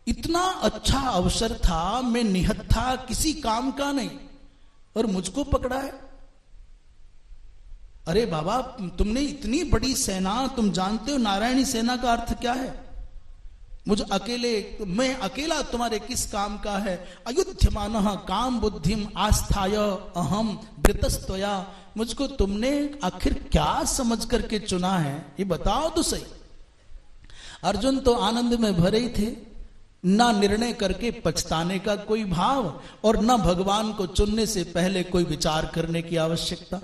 इतना अच्छा अवसर था, मैं निहत्था, किसी काम का नहीं, और मुझको पकड़ा है। अरे बाबा, तुमने इतनी बड़ी सेना, तुम जानते हो नारायणी सेना का अर्थ क्या है? मैं अकेला तुम्हारे किस काम का है? अयुध्यमानः काम बुद्धिम आस्थाय अहम वृतस्तया। मुझको तुमने आखिर क्या समझ करके चुना है, ये बताओ तो सही। अर्जुन तो आनंद में भरे ही थे, ना निर्णय करके पछताने का कोई भाव, और ना भगवान को चुनने से पहले कोई विचार करने की आवश्यकता।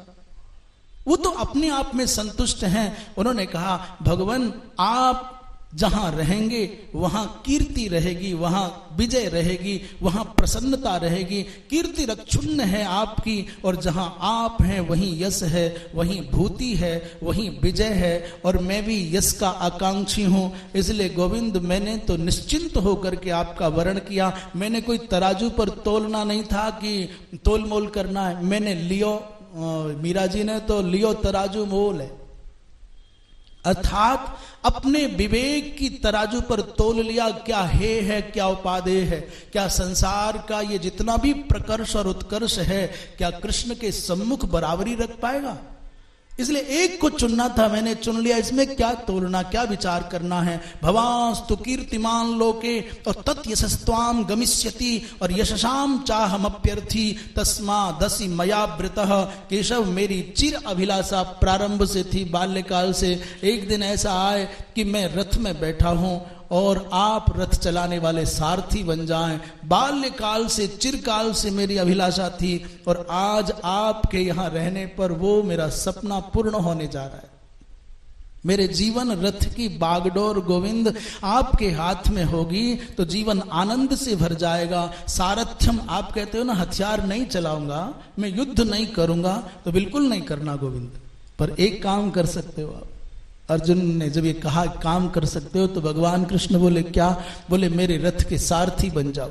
वो तो अपने आप में संतुष्ट हैं। उन्होंने कहा, भगवान आप जहां रहेंगे वहां कीर्ति रहेगी, वहां विजय रहेगी, वहां प्रसन्नता रहेगी। कीर्ति रक्षुण्ण है आपकी, और जहां आप हैं वहीं यश है, वहीं भूति है, वहीं विजय है। और मैं भी यश का आकांक्षी हूं, इसलिए गोविंद मैंने तो निश्चिंत होकर के आपका वरण किया। मैंने कोई तराजू पर तोलना नहीं था कि तोल मोल करना है। मैंने लियो, मीरा जी ने तो लियो तराजू मोल है, अर्थात अपने विवेक की तराजू पर तोल लिया। क्या है क्या उपादेय है, क्या संसार का ये जितना भी प्रकर्ष और उत्कर्ष है, क्या कृष्ण के सम्मुख बराबरी रख पाएगा? इसलिए एक को चुनना था, मैंने चुन लिया। इसमें क्या तोलना, क्या विचार करना है? भवास्तु कीर्तिमान लोके और तत्यशस्त्वाम गमिष्यति और यशसाम चाहमप्यर्थी तस्मा दसी मया वृतः। केशव, मेरी चिर अभिलाषा प्रारंभ से थी, बाल्यकाल से। एक दिन ऐसा आए कि मैं रथ में बैठा हूं और आप रथ चलाने वाले सारथी बन जाएं। बाल्यकाल से, चिरकाल से मेरी अभिलाषा थी, और आज आपके यहां रहने पर वो मेरा सपना पूर्ण होने जा रहा है। मेरे जीवन रथ की बागडोर गोविंद आपके हाथ में होगी तो जीवन आनंद से भर जाएगा। सारथ्यम, आप कहते हो ना, हथियार नहीं चलाऊंगा, मैं युद्ध नहीं करूंगा, तो बिल्कुल नहीं करना गोविंद। पर एक काम कर सकते हो आप। अर्जुन ने जब ये कहा काम कर सकते हो, तो भगवान कृष्ण बोले क्या? बोले मेरे रथ के सारथी बन जाओ।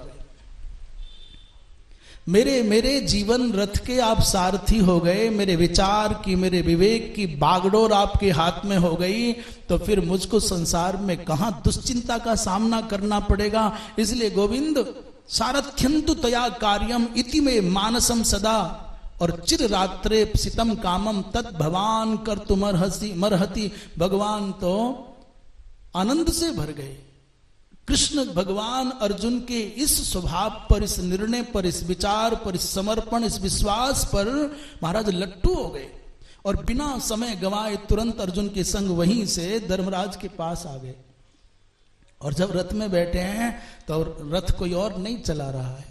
मेरे जीवन रथ के आप सारथी हो गए, मेरे विचार की, मेरे विवेक की बागडोर आपके हाथ में हो गई, तो फिर मुझको संसार में कहां दुश्चिंता का सामना करना पड़ेगा। इसलिए गोविंद, सारथ्यंतु तया कार्यम इति में मानसम सदा, और चिर रात्रे सितम कामम तत् भवान कर तुमरहति। भगवान तो आनंद से भर गए। कृष्ण भगवान अर्जुन के इस स्वभाव पर, इस निर्णय पर, इस विचार पर, इस समर्पण, इस विश्वास पर महाराज लट्टू हो गए, और बिना समय गंवाए तुरंत अर्जुन के संग वहीं से धर्मराज के पास आ गए। और जब रथ में बैठे हैं तो रथ कोई और नहीं चला रहा है,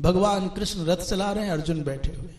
भगवान कृष्ण रथ चला रहे हैं, अर्जुन बैठे हुए।